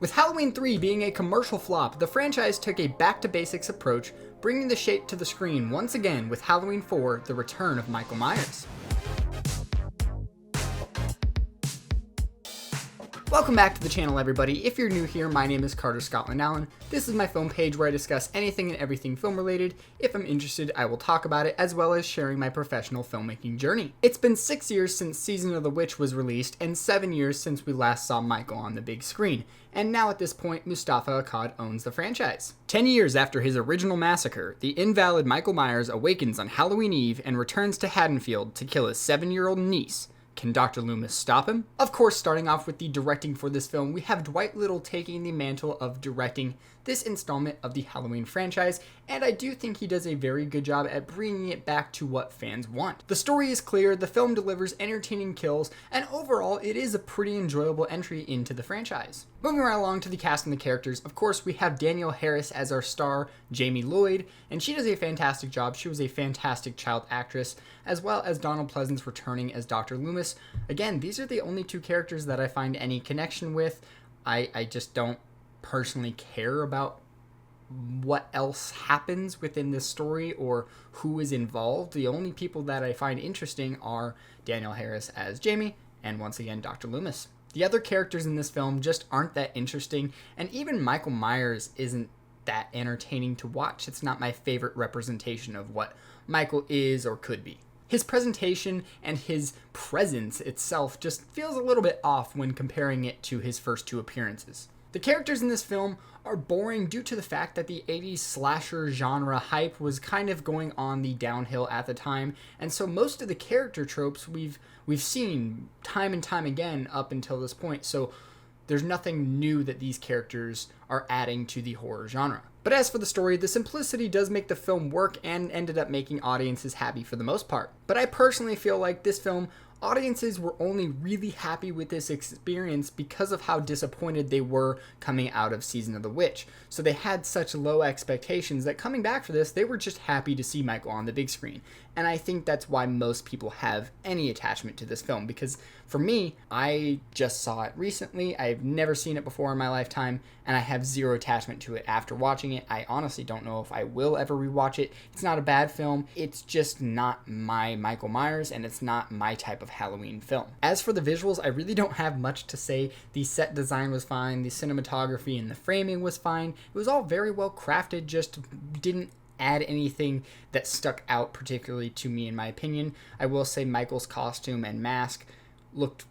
With Halloween 3 being a commercial flop, the franchise took a back-to-basics approach, bringing the shape to the screen once again with Halloween 4, The Return of Michael Myers. Welcome back to the channel, everybody. If you're new here, my name is Carter Scotland Allen. This is my film page where I discuss anything and everything film related. If I'm interested, I will talk about it, as well as sharing my professional filmmaking journey. It's been 6 years since Season of the Witch was released, and 7 years since we last saw Michael on the big screen. And now at this point, Moustapha Akkad owns the franchise. 10 years after his original massacre, the invalid Michael Myers awakens on Halloween Eve and returns to Haddonfield to kill his 7-year-old niece. Can Dr. Loomis stop him? Of course, starting off with the directing for this film, we have Dwight Little taking the mantle of directing this installment of the Halloween franchise, and I do think he does a very good job at bringing it back to what fans want. The story is clear, the film delivers entertaining kills, and overall, it is a pretty enjoyable entry into the franchise. Moving right along to the cast and the characters, of course, we have Danielle Harris as our star, Jamie Lloyd, and she does a fantastic job. She was a fantastic child actress, as well as Donald Pleasance returning as Dr. Loomis. Again, these are the only two characters that I find any connection with. I just don't personally care about what else happens within this story or who is involved. The only people that I find interesting are Danielle Harris as Jamie and once again Dr. Loomis. The other characters in this film just aren't that interesting, and even Michael Myers isn't that entertaining to watch. It's not my favorite representation of what Michael is or could be. His presentation and his presence itself just feels a little bit off when comparing it to his first two appearances. The characters in this film are boring due to the fact that the 80s slasher genre hype was kind of going on the downhill at the time, and so most of the character tropes we've seen time and time again up until this point, so there's nothing new that these characters are adding to the horror genre. But as for the story, the simplicity does make the film work and ended up making audiences happy for the most part. But I personally feel like this film, audiences were only really happy with this experience because of how disappointed they were coming out of Season of the Witch. So they had such low expectations that coming back for this, they were just happy to see Michael on the big screen. And I think that's why most people have any attachment to this film, because for me, I just saw it recently. I've never seen it before in my lifetime, and I have zero attachment to it after watching it. I honestly don't know if I will ever rewatch it. It's not a bad film. It's just not my Michael Myers, and it's not my type of Halloween film. As for the visuals, I really don't have much to say. The set design was fine. The cinematography and the framing was fine. It was all very well crafted, just didn't add anything that stuck out particularly to me in my opinion. I will say Michael's costume and mask looked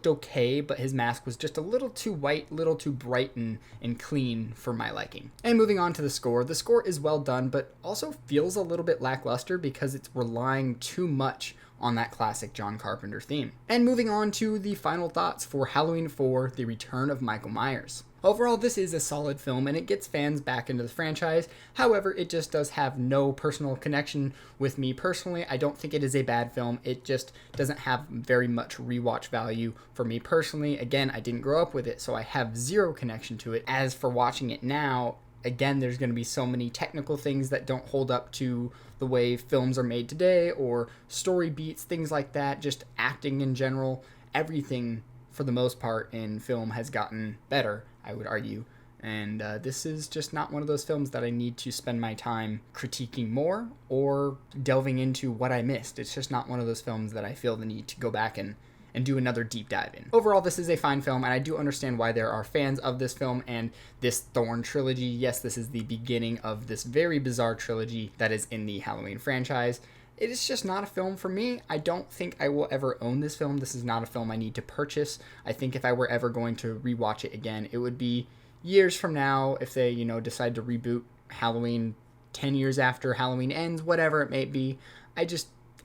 okay, but his mask was just a little too white, little too bright and clean for my liking. And moving on to the score is well done, but also feels a little bit lackluster because it's relying too much on that classic John Carpenter theme. And moving on to the final thoughts for Halloween 4, The Return of Michael Myers. Overall, this is a solid film and it gets fans back into the franchise. However, it just does have no personal connection with me personally. I don't think it is a bad film. It just doesn't have very much rewatch value for me personally. Again, I didn't grow up with it, so I have zero connection to it. As for watching it now, again, there's going to be so many technical things that don't hold up to the way films are made today, or story beats, things like that, just acting in general. Everything, for the most part, in film has gotten better, I would argue. And this is just not one of those films that I need to spend my time critiquing more or delving into what I missed. It's just not one of those films that I feel the need to go back and do another deep dive in. Overall, this is a fine film, and I do understand why there are fans of this film and this Thorn trilogy. Yes, this is the beginning of this very bizarre trilogy that is in the Halloween franchise. It is just not a film for me. I don't think I will ever own this film. This is not a film I need to purchase. I think if I were ever going to rewatch it again, it would be years from now if they, decide to reboot Halloween 10 years after Halloween ends, whatever it may be.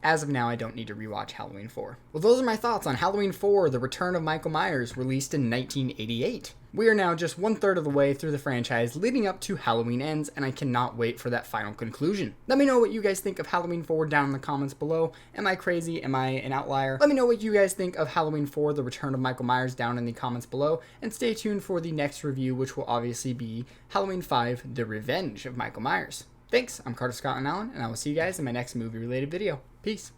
As of now, I don't need to rewatch Halloween 4. Well, those are my thoughts on Halloween 4, The Return of Michael Myers, released in 1988. We are now just 1/3 of the way through the franchise leading up to Halloween Ends, and I cannot wait for that final conclusion. Let me know what you guys think of Halloween 4 down in the comments below. Am I crazy? Am I an outlier? Let me know what you guys think of Halloween 4, The Return of Michael Myers down in the comments below, and stay tuned for the next review, which will obviously be Halloween 5, The Revenge of Michael Myers. Thanks, I'm Carter Scotland Allen, and I will see you guys in my next movie-related video. Peace.